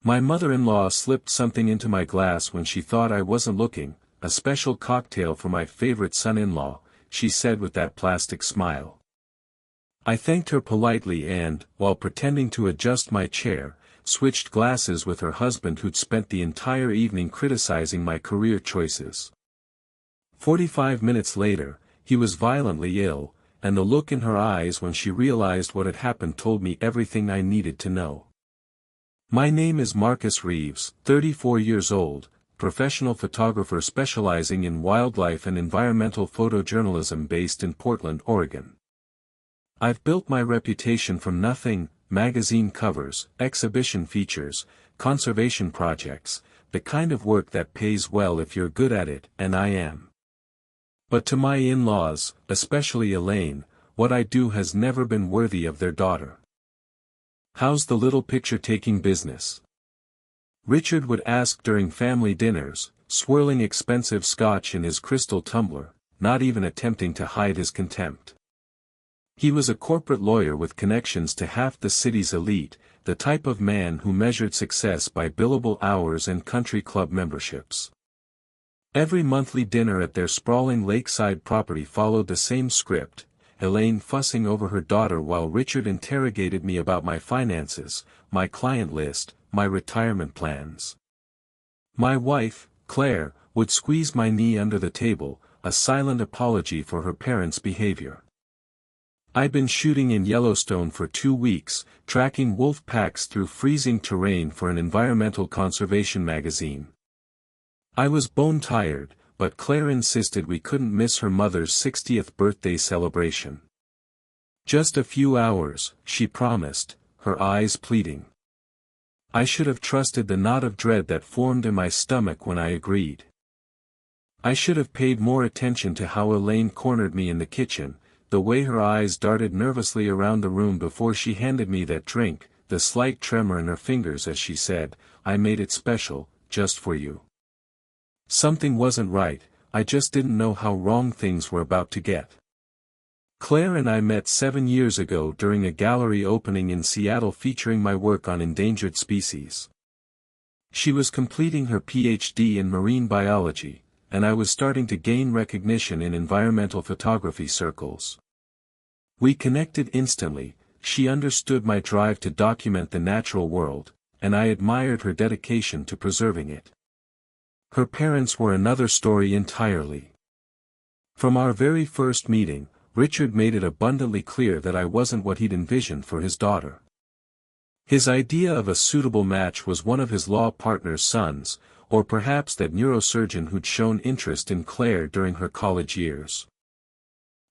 My mother-in-law slipped something into my glass when she thought I wasn't looking, a special cocktail for my favorite son-in-law, she said with that plastic smile. I thanked her politely and, while pretending to adjust my chair, switched glasses with her husband who'd spent the entire evening criticizing my career choices. 45 minutes later, he was violently ill, and the look in her eyes when she realized what had happened told me everything I needed to know. My name is Marcus Reeves, 34 years old, professional photographer specializing in wildlife and environmental photojournalism based in Portland, Oregon. I've built my reputation from nothing: magazine covers, exhibition features, conservation projects, the kind of work that pays well if you're good at it, and I am. But to my in-laws, especially Elaine, what I do has never been worthy of their daughter. How's the little picture-taking business? Richard would ask during family dinners, swirling expensive scotch in his crystal tumbler, not even attempting to hide his contempt. He was a corporate lawyer with connections to half the city's elite, the type of man who measured success by billable hours and country club memberships. Every monthly dinner at their sprawling lakeside property followed the same script: Elaine fussing over her daughter while Richard interrogated me about my finances, my client list, my retirement plans. My wife, Claire, would squeeze my knee under the table, a silent apology for her parents' behavior. I'd been shooting in Yellowstone for 2 weeks, tracking wolf packs through freezing terrain for an environmental conservation magazine. I was bone-tired, but Claire insisted we couldn't miss her mother's 60th birthday celebration. Just a few hours, she promised, her eyes pleading. I should have trusted the knot of dread that formed in my stomach when I agreed. I should have paid more attention to how Elaine cornered me in the kitchen, the way her eyes darted nervously around the room before she handed me that drink, the slight tremor in her fingers as she said, "I made it special, just for you." Something wasn't right, I just didn't know how wrong things were about to get. Claire and I met 7 years ago during a gallery opening in Seattle featuring my work on endangered species. She was completing her PhD in marine biology, and I was starting to gain recognition in environmental photography circles. We connected instantly. She understood my drive to document the natural world, and I admired her dedication to preserving it. Her parents were another story entirely. From our very first meeting, Richard made it abundantly clear that I wasn't what he'd envisioned for his daughter. His idea of a suitable match was one of his law partner's sons, or perhaps that neurosurgeon who'd shown interest in Claire during her college years.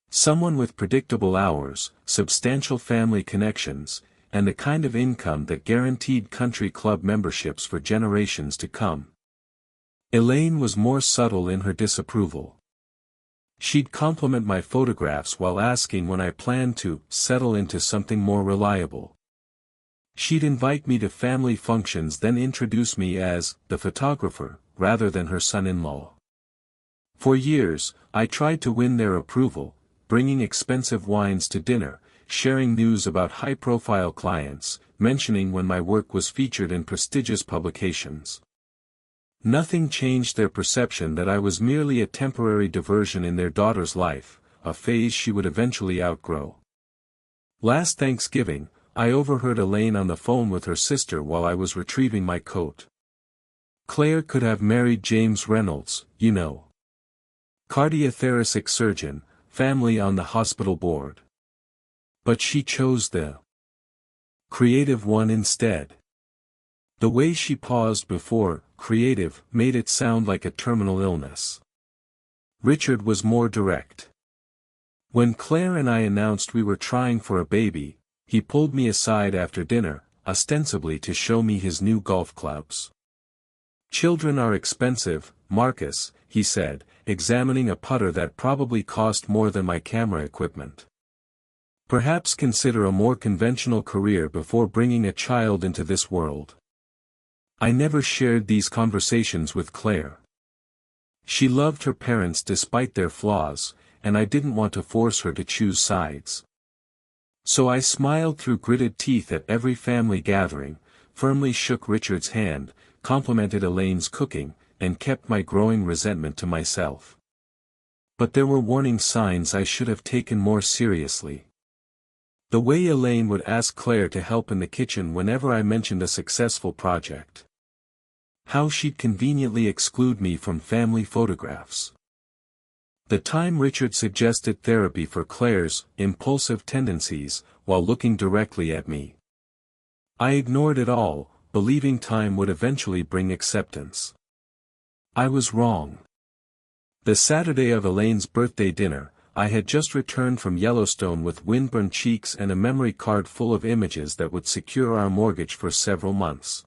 Someone with predictable hours, substantial family connections, and the kind of income that guaranteed country club memberships for generations to come. Elaine was more subtle in her disapproval. She'd compliment my photographs while asking when I planned to settle into something more reliable. She'd invite me to family functions, then introduce me as the photographer, rather than her son-in-law. For years, I tried to win their approval, bringing expensive wines to dinner, sharing news about high-profile clients, mentioning when my work was featured in prestigious publications. Nothing changed their perception that I was merely a temporary diversion in their daughter's life, a phase she would eventually outgrow. Last Thanksgiving, I overheard Elaine on the phone with her sister while I was retrieving my coat. Claire could have married James Reynolds, you know. Cardiothoracic surgeon, family on the hospital board. But she chose the creative one instead. The way she paused before creative made it sound like a terminal illness. Richard was more direct. When Claire and I announced we were trying for a baby, he pulled me aside after dinner, ostensibly to show me his new golf clubs. "Children are expensive, Marcus," he said, examining a putter that probably cost more than my camera equipment. "Perhaps consider a more conventional career before bringing a child into this world." I never shared these conversations with Claire. She loved her parents despite their flaws, and I didn't want to force her to choose sides. So I smiled through gritted teeth at every family gathering, firmly shook Richard's hand, complimented Elaine's cooking, and kept my growing resentment to myself. But there were warning signs I should have taken more seriously. The way Elaine would ask Claire to help in the kitchen whenever I mentioned a successful project. How she'd conveniently exclude me from family photographs. The time Richard suggested therapy for Claire's impulsive tendencies, while looking directly at me. I ignored it all, believing time would eventually bring acceptance. I was wrong. The Saturday of Elaine's birthday dinner, I had just returned from Yellowstone with windburned cheeks and a memory card full of images that would secure our mortgage for several months.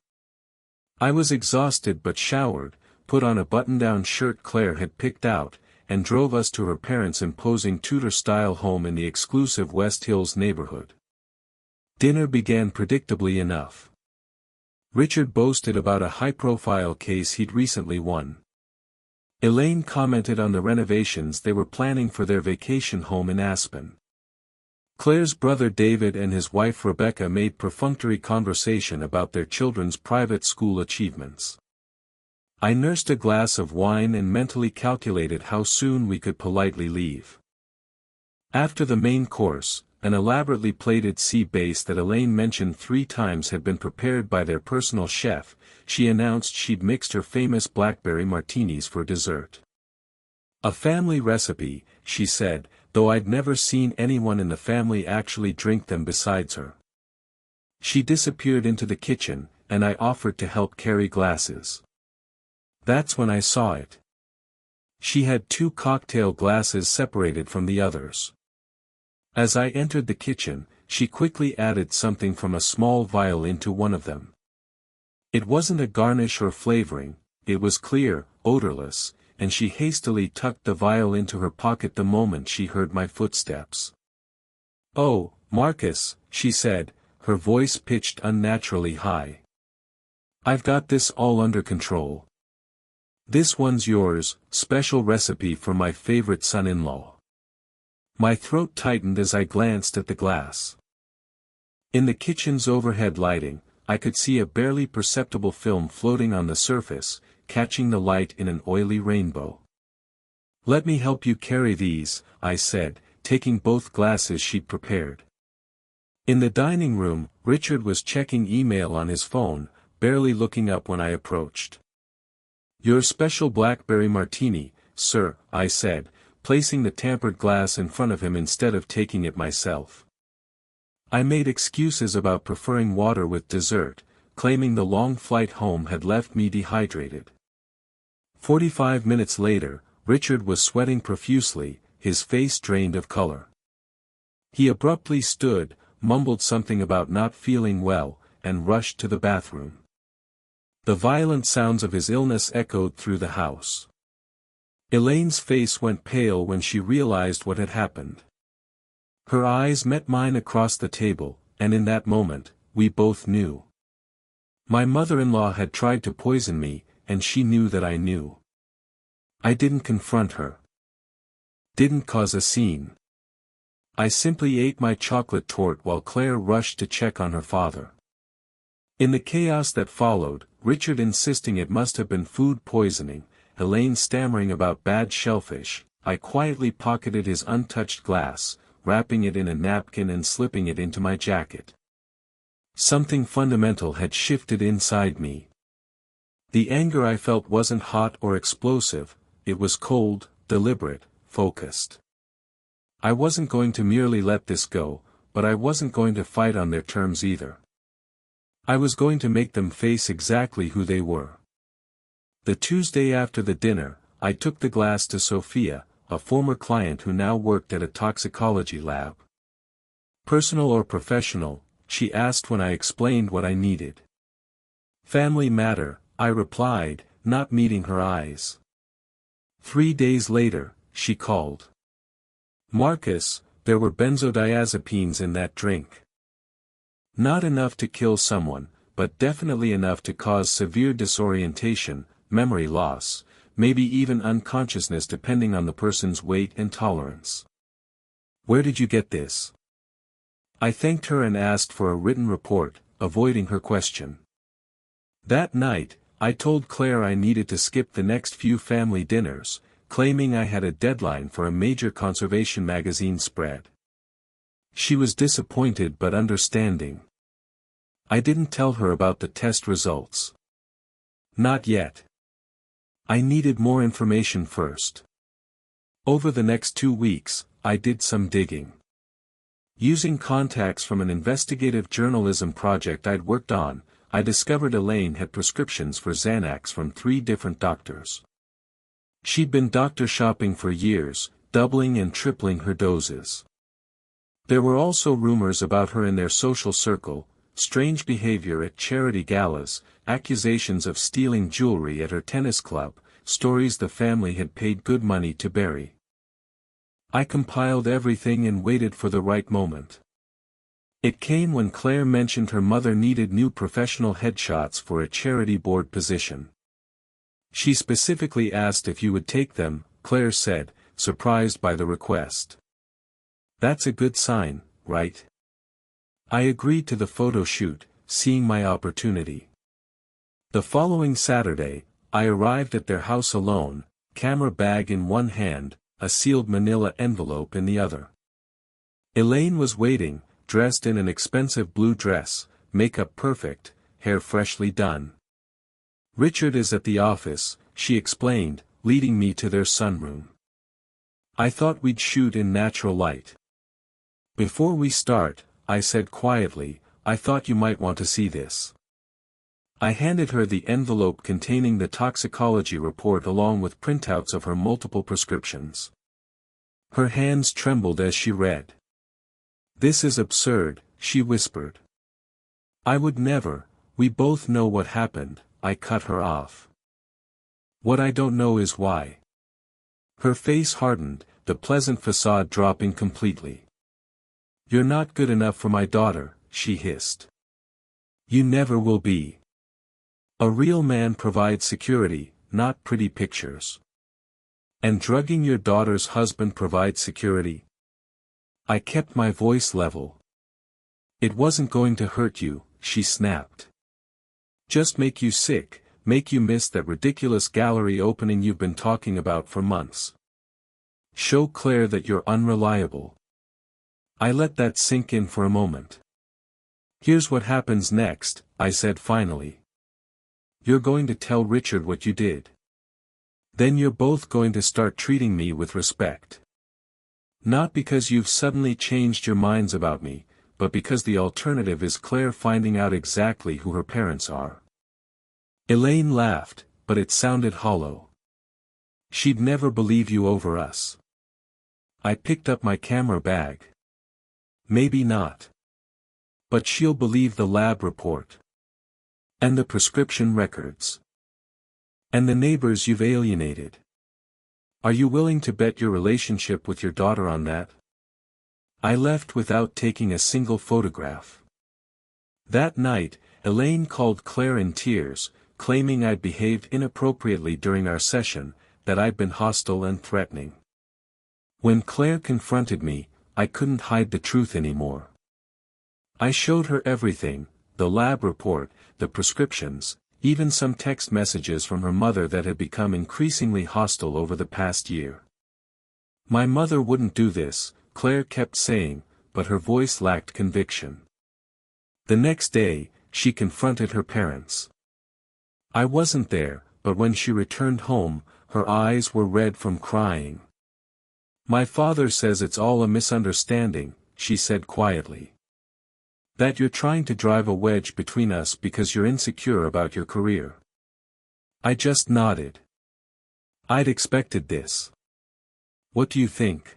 I was exhausted but showered, put on a button-down shirt Claire had picked out, and drove us to her parents' imposing Tudor-style home in the exclusive West Hills neighborhood. Dinner began predictably enough. Richard boasted about a high-profile case he'd recently won. Elaine commented on the renovations they were planning for their vacation home in Aspen. Claire's brother David and his wife Rebecca made perfunctory conversation about their children's private school achievements. I nursed a glass of wine and mentally calculated how soon we could politely leave. After the main course, an elaborately plated sea bass that Elaine mentioned 3 times had been prepared by their personal chef, she announced she'd mixed her famous blackberry martinis for dessert. A family recipe, she said, though I'd never seen anyone in the family actually drink them besides her. She disappeared into the kitchen, and I offered to help carry glasses. That's when I saw it. She had 2 cocktail glasses separated from the others. As I entered the kitchen, she quickly added something from a small vial into one of them. It wasn't a garnish or flavoring, it was clear, odorless, and she hastily tucked the vial into her pocket the moment she heard my footsteps. "Oh, Marcus," she said, her voice pitched unnaturally high. "I've got this all under control. This one's yours, special recipe for my favorite son-in-law." My throat tightened as I glanced at the glass. In the kitchen's overhead lighting, I could see a barely perceptible film floating on the surface, catching the light in an oily rainbow. "Let me help you carry these," I said, taking both glasses she'd prepared. In the dining room, Richard was checking email on his phone, barely looking up when I approached. "Your special blackberry martini, sir," I said, placing the tampered glass in front of him instead of taking it myself. I made excuses about preferring water with dessert, claiming the long flight home had left me dehydrated. 45 minutes later, Richard was sweating profusely, his face drained of color. He abruptly stood, mumbled something about not feeling well, and rushed to the bathroom. The violent sounds of his illness echoed through the house. Elaine's face went pale when she realized what had happened. Her eyes met mine across the table, and in that moment, we both knew. My mother-in-law had tried to poison me, and she knew that I knew. I didn't confront her. Didn't cause a scene. I simply ate my chocolate torte while Claire rushed to check on her father. In the chaos that followed, Richard insisting it must have been food poisoning, Elaine stammering about bad shellfish, I quietly pocketed his untouched glass, wrapping it in a napkin and slipping it into my jacket. Something fundamental had shifted inside me. The anger I felt wasn't hot or explosive, it was cold, deliberate, focused. I wasn't going to merely let this go, but I wasn't going to fight on their terms either. I was going to make them face exactly who they were. The Tuesday after the dinner, I took the glass to Sophia, a former client who now worked at a toxicology lab. "Personal or professional?" she asked when I explained what I needed. "Family matter," I replied, not meeting her eyes. 3 days later, she called. "Marcus, there were benzodiazepines in that drink. Not enough to kill someone, but definitely enough to cause severe disorientation, memory loss, maybe even unconsciousness depending on the person's weight and tolerance. Where did you get this?" I thanked her and asked for a written report, avoiding her question. That night, I told Claire I needed to skip the next few family dinners, claiming I had a deadline for a major conservation magazine spread. She was disappointed but understanding. I didn't tell her about the test results. Not yet. I needed more information first. Over the next 2 weeks, I did some digging. Using contacts from an investigative journalism project I'd worked on, I discovered Elaine had prescriptions for Xanax from 3 different doctors. She'd been doctor shopping for years, doubling and tripling her doses. There were also rumors about her in their social circle, strange behavior at charity galas, accusations of stealing jewelry at her tennis club, stories the family had paid good money to bury. I compiled everything and waited for the right moment. It came when Claire mentioned her mother needed new professional headshots for a charity board position. She specifically asked if you would take them, Claire said, surprised by the request. That's a good sign, right? I agreed to the photo shoot, seeing my opportunity. The following Saturday, I arrived at their house alone, camera bag in one hand, a sealed manila envelope in the other. Elaine was waiting, dressed in an expensive blue dress, makeup perfect, hair freshly done. Richard is at the office, she explained, leading me to their sunroom. I thought we'd shoot in natural light. Before we start, I said quietly, I thought you might want to see this. I handed her the envelope containing the toxicology report along with printouts of her multiple prescriptions. Her hands trembled as she read. This is absurd, she whispered. I would never, we both know what happened, I cut her off. What I don't know is why. Her face hardened, the pleasant facade dropping completely. You're not good enough for my daughter, she hissed. You never will be. A real man provides security, not pretty pictures. And drugging your daughter's husband provides security? I kept my voice level. It wasn't going to hurt you, she snapped. Just make you sick, make you miss that ridiculous gallery opening you've been talking about for months. Show Claire that you're unreliable. I let that sink in for a moment. Here's what happens next, I said finally. You're going to tell Richard what you did. Then you're both going to start treating me with respect. Not because you've suddenly changed your minds about me, but because the alternative is Claire finding out exactly who her parents are. Elaine laughed, but it sounded hollow. She'd never believe you over us. I picked up my camera bag. Maybe not. But she'll believe the lab report. And the prescription records. And the neighbors you've alienated. Are you willing to bet your relationship with your daughter on that? I left without taking a single photograph. That night, Elaine called Claire in tears, claiming I'd behaved inappropriately during our session, that I'd been hostile and threatening. When Claire confronted me, I couldn't hide the truth anymore. I showed her everything, the lab report, the prescriptions, even some text messages from her mother that had become increasingly hostile over the past year. My mother wouldn't do this, Claire kept saying, but her voice lacked conviction. The next day, she confronted her parents. I wasn't there, but when she returned home, her eyes were red from crying. My father says it's all a misunderstanding, she said quietly. That you're trying to drive a wedge between us because you're insecure about your career. I just nodded. I'd expected this. What do you think?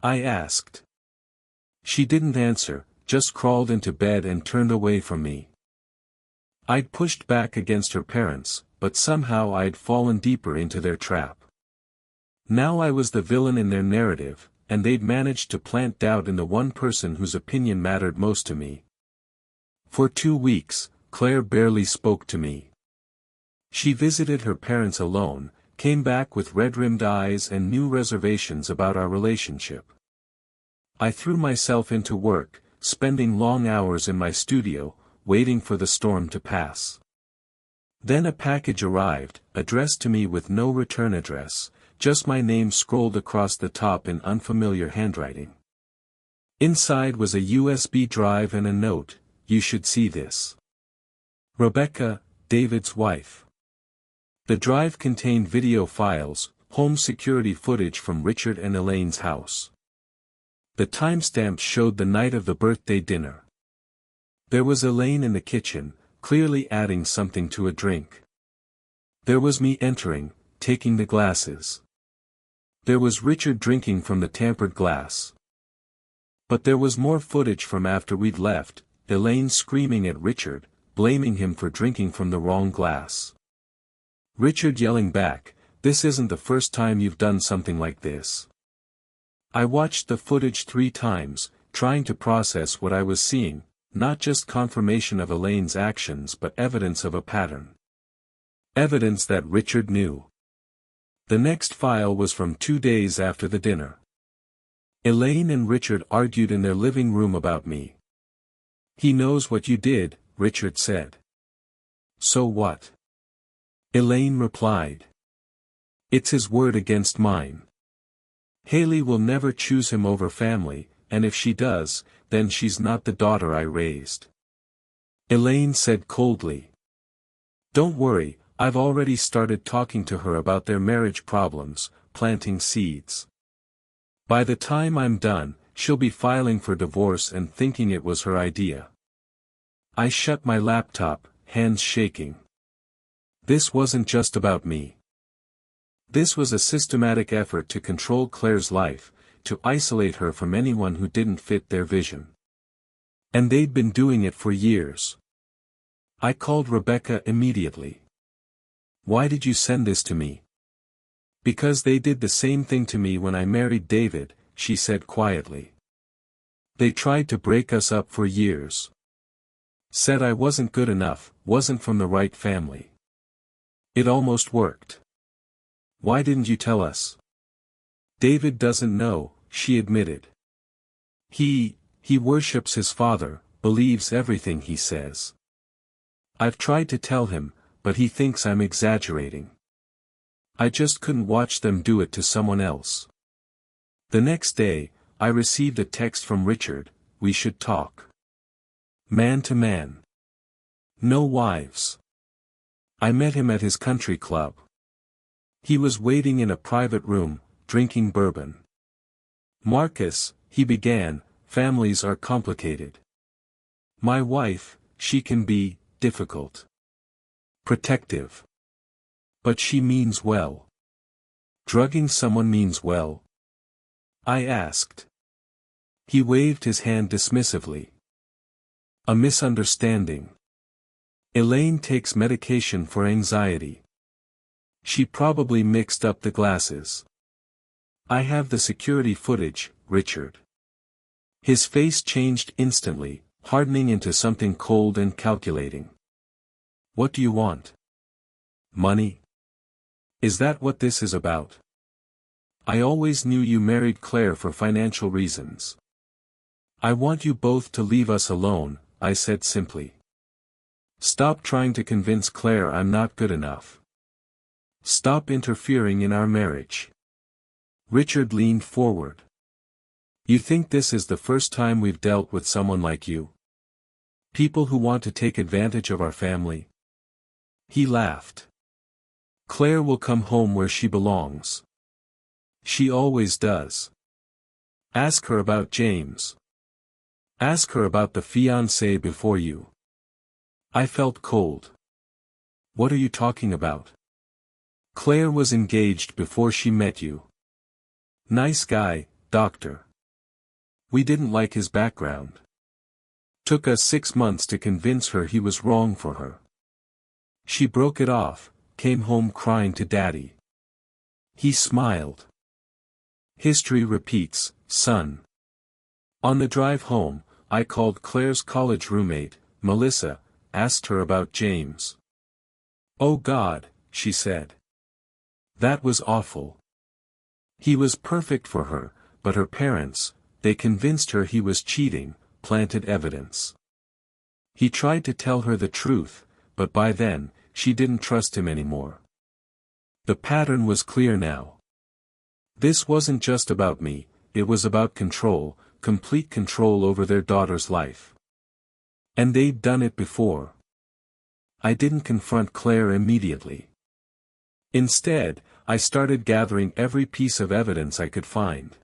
I asked. She didn't answer, just crawled into bed and turned away from me. I'd pushed back against her parents, but somehow I'd fallen deeper into their trap. Now I was the villain in their narrative, and they'd managed to plant doubt in the one person whose opinion mattered most to me. For 2 weeks, Claire barely spoke to me. She visited her parents alone, came back with red-rimmed eyes and new reservations about our relationship. I threw myself into work, spending long hours in my studio, waiting for the storm to pass. Then a package arrived, addressed to me with no return address, just my name scrolled across the top in unfamiliar handwriting. Inside was a USB drive and a note, "You should see this. Rebecca, David's wife." The drive contained video files, home security footage from Richard and Elaine's house. The timestamps showed the night of the birthday dinner. There was Elaine in the kitchen, clearly adding something to a drink. There was me entering, taking the glasses. There was Richard drinking from the tampered glass. But there was more footage from after we'd left, Elaine screaming at Richard, blaming him for drinking from the wrong glass. Richard yelling back, "This isn't the first time you've done something like this." I watched the footage 3 times, trying to process what I was seeing, not just confirmation of Elaine's actions but evidence of a pattern. Evidence that Richard knew. The next file was from 2 days after the dinner. Elaine and Richard argued in their living room about me. "He knows what you did," Richard said. "So what?" Elaine replied. "It's his word against mine. Haley will never choose him over family, and if she does, then she's not the daughter I raised." Elaine said coldly. "Don't worry, I've already started talking to her about their marriage problems, planting seeds. By the time I'm done, she'll be filing for divorce and thinking it was her idea." I shut my laptop, hands shaking. This wasn't just about me. This was a systematic effort to control Claire's life, to isolate her from anyone who didn't fit their vision. And they'd been doing it for years. I called Rebecca immediately. "Why did you send this to me?" "Because they did the same thing to me when I married David," she said quietly. "They tried to break us up for years. Said I wasn't good enough, wasn't from the right family. It almost worked. Why didn't you tell us?" "David doesn't know," she admitted. He worships his father, believes everything he says. I've tried to tell him, but he thinks I'm exaggerating. I just couldn't watch them do it to someone else." The next day, I received a text from Richard, "We should talk. Man to man. No wives." I met him at his country club. He was waiting in a private room, drinking bourbon. "Marcus," he began, "families are complicated. My wife, she can be difficult. Protective. But she means well. Drugging someone means well?" I asked. He waved his hand dismissively. "A misunderstanding. Elaine takes medication for anxiety. She probably mixed up the glasses. I have the security footage, Richard." His face changed instantly, hardening into something cold and calculating. "What do you want? Money? Is that what this is about? I always knew you married Claire for financial reasons." "I want you both to leave us alone," I said simply. "Stop trying to convince Claire I'm not good enough. Stop interfering in our marriage." Richard leaned forward. "You think this is the first time we've dealt with someone like you? People who want to take advantage of our family?" He laughed. "Claire will come home where she belongs. She always does. Ask her about James. Ask her about the fiancé before you." I felt cold. "What are you talking about?" "Claire was engaged before she met you. Nice guy, doctor. We didn't like his background. Took us 6 months to convince her he was wrong for her. She broke it off, came home crying to Daddy." He smiled. "History repeats, son." On the drive home, I called Claire's college roommate, Melissa, asked her about James. "Oh God," she said. "That was awful. He was perfect for her, but her parents, they convinced her he was cheating, planted evidence. He tried to tell her the truth, but by then, she didn't trust him anymore. The pattern was clear now. This wasn't just about me, it was about control, complete control over their daughter's life. And they'd done it before. I didn't confront Claire immediately. Instead, I started gathering every piece of evidence I could find.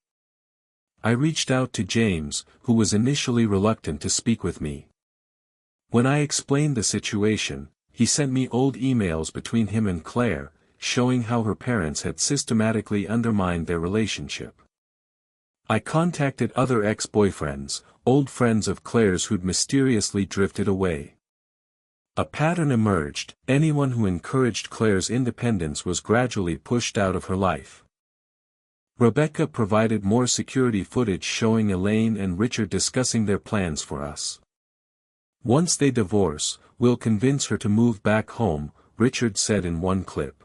I reached out to James, who was initially reluctant to speak with me. When I explained the situation, he sent me old emails between him and Claire, showing how her parents had systematically undermined their relationship. I contacted other ex-boyfriends, old friends of Claire's who'd mysteriously drifted away. A pattern emerged: anyone who encouraged Claire's independence was gradually pushed out of her life. Rebecca provided more security footage showing Elaine and Richard discussing their plans for us. "Once they divorce, we'll convince her to move back home," Richard said in one clip.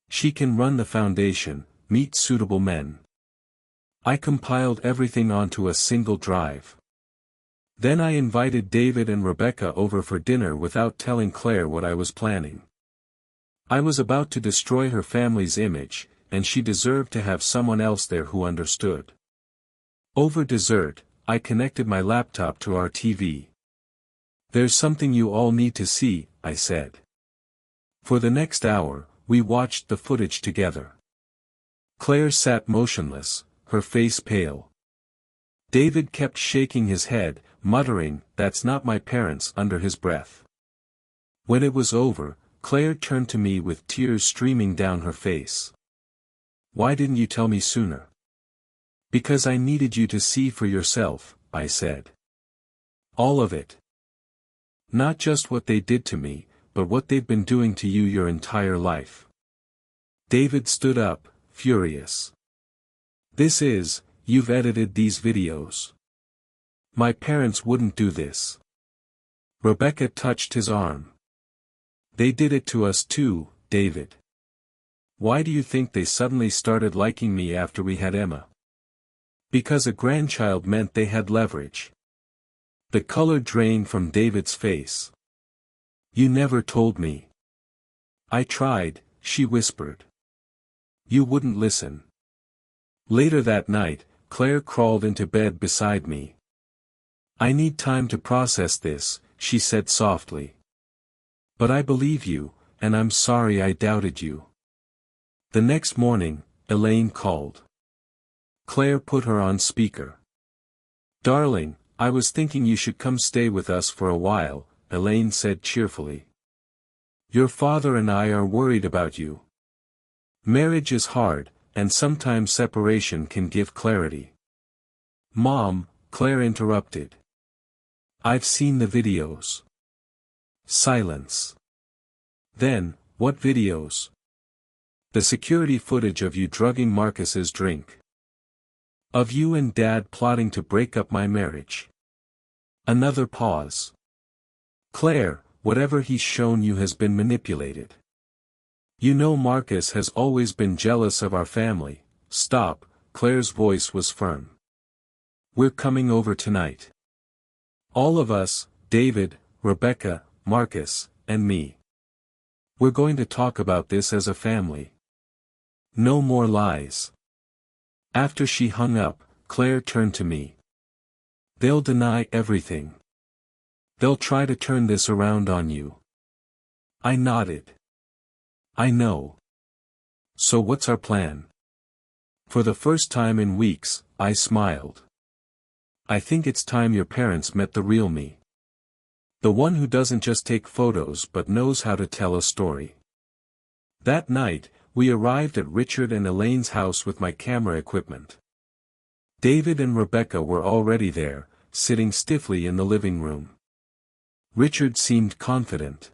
"She can run the foundation, meet suitable men." I compiled everything onto a single drive. Then I invited David and Rebecca over for dinner without telling Claire what I was planning. I was about to destroy her family's image, and she deserved to have someone else there who understood. Over dessert, I connected my laptop to our TV. "There's something you all need to see," I said. For the next hour, we watched the footage together. Claire sat motionless, her face pale. David kept shaking his head, muttering, "That's not my parents," under his breath. When it was over, Claire turned to me with tears streaming down her face. "Why didn't you tell me sooner?" "Because I needed you to see for yourself," I said. "All of it. Not just what they did to me, but what they've been doing to you your entire life." David stood up, furious. "You've edited these videos. My parents wouldn't do this." Rebecca touched his arm. "They did it to us too, David. Why do you think they suddenly started liking me after we had Emma?" "Because a grandchild meant they had leverage." The color drained from David's face. "You never told me." "I tried," she whispered. "You wouldn't listen." Later that night, Claire crawled into bed beside me. "I need time to process this," she said softly. "But I believe you, and I'm sorry I doubted you." The next morning, Elaine called. Claire put her on speaker. "Darling, I was thinking you should come stay with us for a while," Elaine said cheerfully. "Your father and I are worried about you. Marriage is hard, and sometimes separation can give clarity." "Mom," Claire interrupted. "I've seen the videos." Silence. Then, "What videos?" "The security footage of you drugging Marcus's drink. Of you and Dad plotting to break up my marriage." Another pause. "Claire, whatever he's shown you has been manipulated. You know Marcus has always been jealous of our family." "Stop," Claire's voice was firm. "We're coming over tonight. All of us, David, Rebecca, Marcus, and me. We're going to talk about this as a family. No more lies." After she hung up, Claire turned to me. "They'll deny everything. They'll try to turn this around on you." I nodded. "I know. So what's our plan?" For the first time in weeks, I smiled. "I think it's time your parents met the real me. The one who doesn't just take photos but knows how to tell a story." That night, we arrived at Richard and Elaine's house with my camera equipment. David and Rebecca were already there, sitting stiffly in the living room. Richard seemed confident.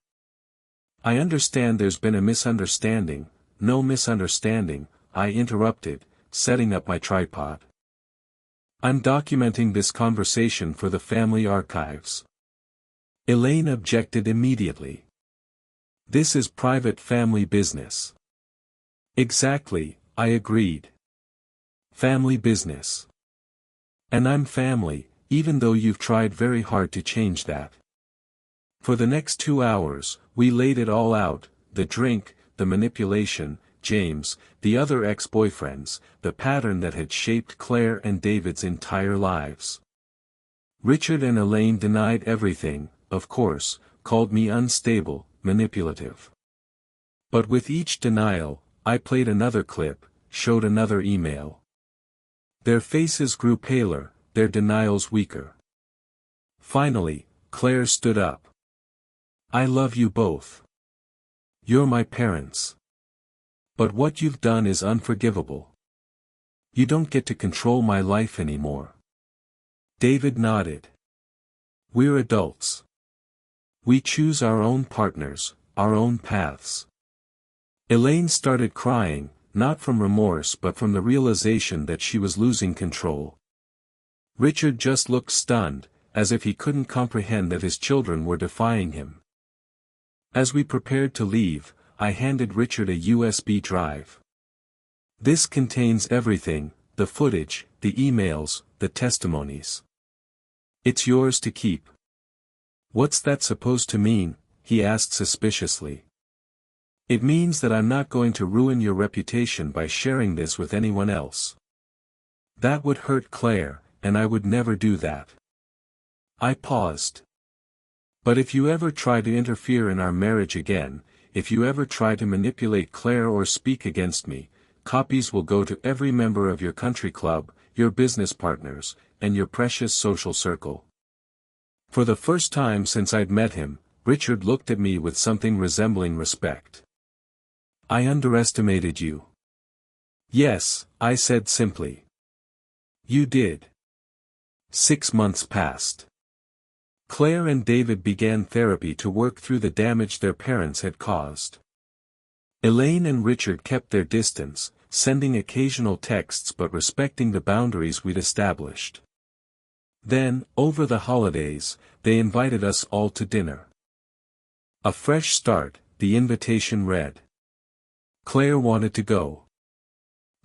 "I understand there's been a misunderstanding." "No misunderstanding," I interrupted, setting up my tripod. "I'm documenting this conversation for the family archives." Elaine objected immediately. "This is private family business." "Exactly," I agreed. "Family business. And I'm family, even though you've tried very hard to change that." For the next 2 hours, we laid it all out, the drink, the manipulation, James, the other ex-boyfriends, the pattern that had shaped Claire and David's entire lives. Richard and Elaine denied everything, of course, called me unstable, manipulative. But with each denial, I played another clip, showed another email. Their faces grew paler, their denials weaker. Finally, Claire stood up. I love you both. You're my parents. But what you've done is unforgivable. You don't get to control my life anymore. David nodded. We're adults. We choose our own partners, our own paths. Elaine started crying, not from remorse but from the realization that she was losing control. Richard just looked stunned, as if he couldn't comprehend that his children were defying him. As we prepared to leave, I handed Richard a USB drive. This contains everything, the footage, the emails, the testimonies. It's yours to keep. What's that supposed to mean? He asked suspiciously. It means that I'm not going to ruin your reputation by sharing this with anyone else. That would hurt Claire, and I would never do that. I paused. But if you ever try to interfere in our marriage again, if you ever try to manipulate Claire or speak against me, copies will go to every member of your country club, your business partners, and your precious social circle. For the first time since I'd met him, Richard looked at me with something resembling respect. I underestimated you. Yes, I said simply. You did. 6 months passed. Claire and David began therapy to work through the damage their parents had caused. Elaine and Richard kept their distance, sending occasional texts but respecting the boundaries we'd established. Then, over the holidays, they invited us all to dinner. A fresh start, the invitation read. Claire wanted to go.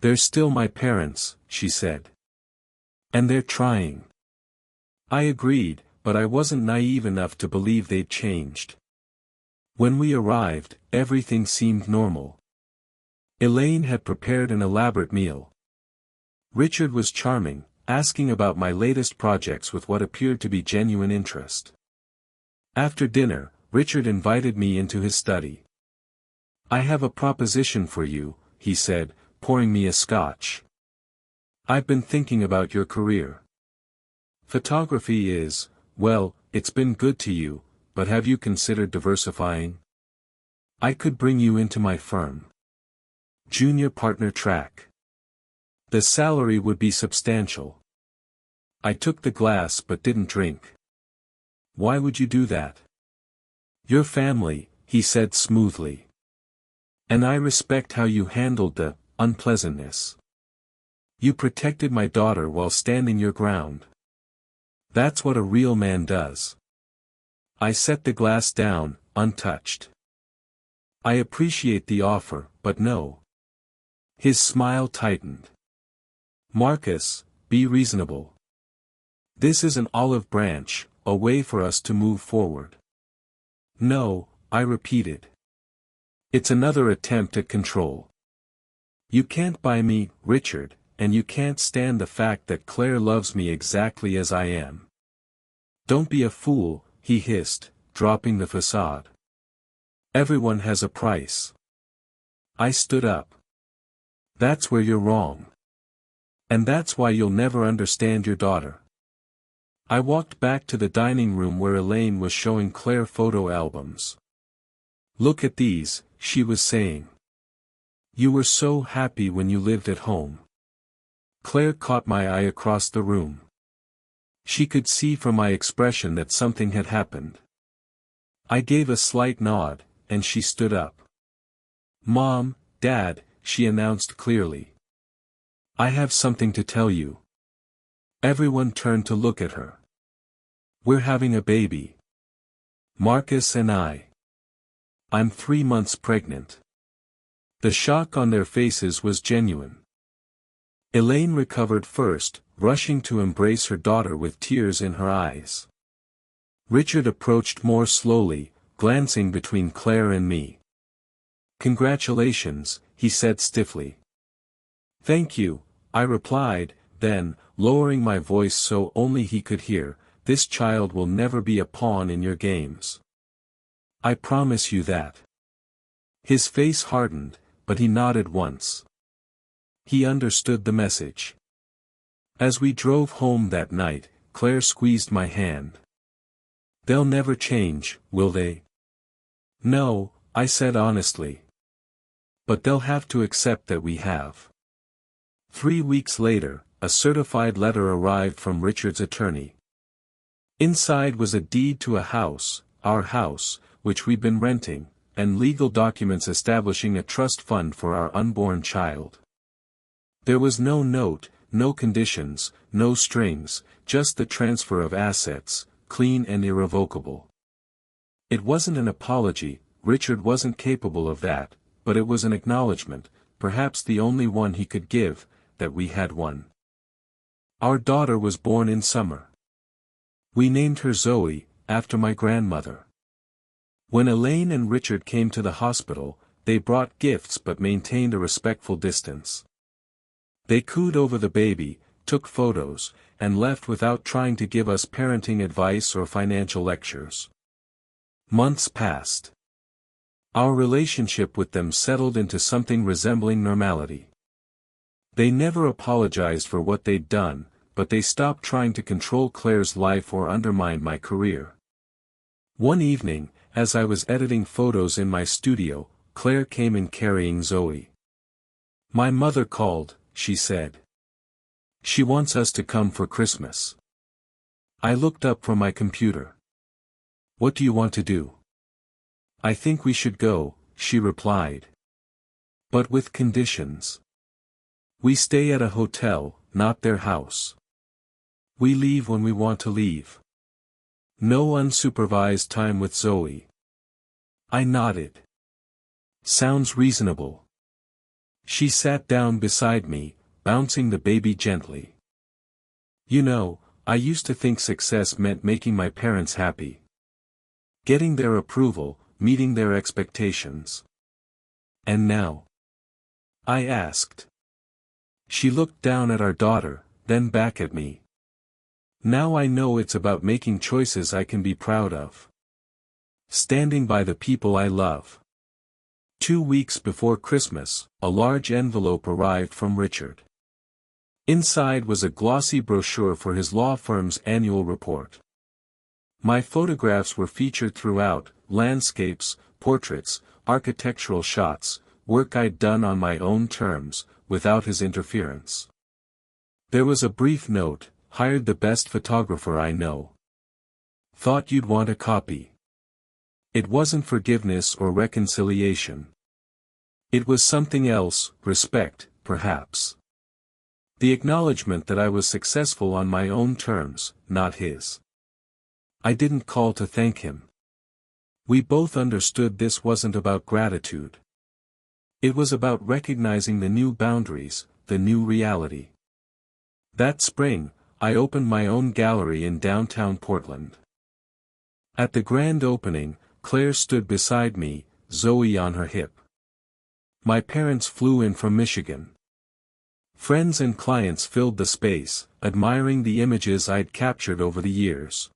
They're still my parents, she said. And they're trying. I agreed, but I wasn't naive enough to believe they'd changed. When we arrived, everything seemed normal. Elaine had prepared an elaborate meal. Richard was charming, asking about my latest projects with what appeared to be genuine interest. After dinner, Richard invited me into his study. I have a proposition for you, he said, pouring me a scotch. I've been thinking about your career. Photography is, well, it's been good to you, but have you considered diversifying? I could bring you into my firm. Junior partner track. The salary would be substantial. I took the glass but didn't drink. Why would you do that? Your family, he said smoothly. And I respect how you handled the unpleasantness. You protected my daughter while standing your ground. That's what a real man does. I set the glass down, untouched. I appreciate the offer, but no. His smile tightened. Marcus, be reasonable. This is an olive branch, a way for us to move forward. No, I repeated. It's another attempt at control. You can't buy me, Richard, and you can't stand the fact that Claire loves me exactly as I am. Don't be a fool, he hissed, dropping the facade. Everyone has a price. I stood up. That's where you're wrong. And that's why you'll never understand your daughter. I walked back to the dining room where Elaine was showing Claire photo albums. Look at these, she was saying. You were so happy when you lived at home. Claire caught my eye across the room. She could see from my expression that something had happened. I gave a slight nod, and she stood up. Mom, Dad, she announced clearly. I have something to tell you. Everyone turned to look at her. We're having a baby. Marcus and I. I'm 3 months pregnant. The shock on their faces was genuine. Elaine recovered first, rushing to embrace her daughter with tears in her eyes. Richard approached more slowly, glancing between Claire and me. "Congratulations," he said stiffly. "Thank you," I replied, then, lowering my voice so only he could hear, "this child will never be a pawn in your games. I promise you that." His face hardened, but he nodded once. He understood the message. As we drove home that night, Claire squeezed my hand. "They'll never change, will they?" "No," I said honestly. "But they'll have to accept that we have." 3 weeks later, a certified letter arrived from Richard's attorney. Inside was a deed to a house, our house, which we'd been renting, and legal documents establishing a trust fund for our unborn child. There was no note, no conditions, no strings, just the transfer of assets, clean and irrevocable. It wasn't an apology, Richard wasn't capable of that, but it was an acknowledgement, perhaps the only one he could give, that we had one. Our daughter was born in summer. We named her Zoe, after my grandmother. When Elaine and Richard came to the hospital, they brought gifts but maintained a respectful distance. They cooed over the baby, took photos, and left without trying to give us parenting advice or financial lectures. Months passed. Our relationship with them settled into something resembling normality. They never apologized for what they'd done, but they stopped trying to control Claire's life or undermine my career. One evening, as I was editing photos in my studio, Claire came in carrying Zoe. "My mother called," she said. "She wants us to come for Christmas." I looked up from my computer. "What do you want to do?" "I think we should go," she replied. "But with conditions. We stay at a hotel, not their house. We leave when we want to leave. No unsupervised time with Zoe." I nodded. "Sounds reasonable." She sat down beside me, bouncing the baby gently. "You know, I used to think success meant making my parents happy. Getting their approval, meeting their expectations. And now?" I asked. She looked down at our daughter, then back at me. "Now I know it's about making choices I can be proud of. Standing by the people I love." 2 weeks before Christmas, a large envelope arrived from Richard. Inside was a glossy brochure for his law firm's annual report. My photographs were featured throughout, landscapes, portraits, architectural shots, work I'd done on my own terms, without his interference. There was a brief note, "Hired the best photographer I know. Thought you'd want a copy." It wasn't forgiveness or reconciliation. It was something else, respect, perhaps. The acknowledgement that I was successful on my own terms, not his. I didn't call to thank him. We both understood this wasn't about gratitude. It was about recognizing the new boundaries, the new reality. That spring, I opened my own gallery in downtown Portland. At the grand opening, Claire stood beside me, Zoe on her hip. My parents flew in from Michigan. Friends and clients filled the space, admiring the images I'd captured over the years.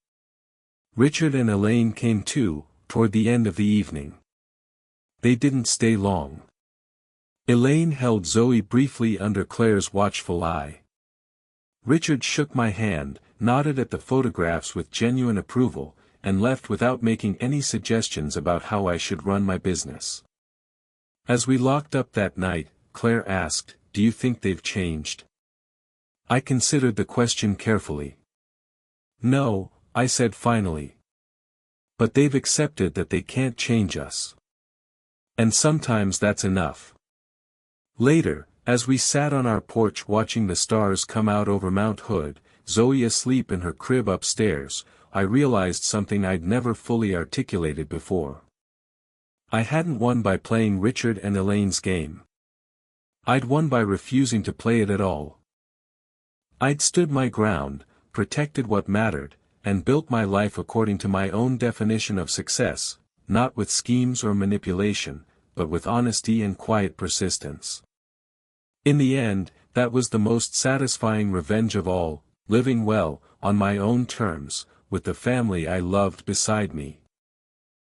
Richard and Elaine came too, toward the end of the evening. They didn't stay long. Elaine held Zoe briefly under Claire's watchful eye. Richard shook my hand, nodded at the photographs with genuine approval, and left without making any suggestions about how I should run my business. As we locked up that night, Claire asked, "Do you think they've changed?" I considered the question carefully. "No," I said finally. "But they've accepted that they can't change us. And sometimes that's enough." Later, as we sat on our porch watching the stars come out over Mount Hood, Zoe asleep in her crib upstairs, I realized something I'd never fully articulated before. I hadn't won by playing Richard and Elaine's game. I'd won by refusing to play it at all. I'd stood my ground, protected what mattered, and built my life according to my own definition of success, not with schemes or manipulation, but with honesty and quiet persistence. In the end, that was the most satisfying revenge of all, living well, on my own terms, with the family I loved beside me.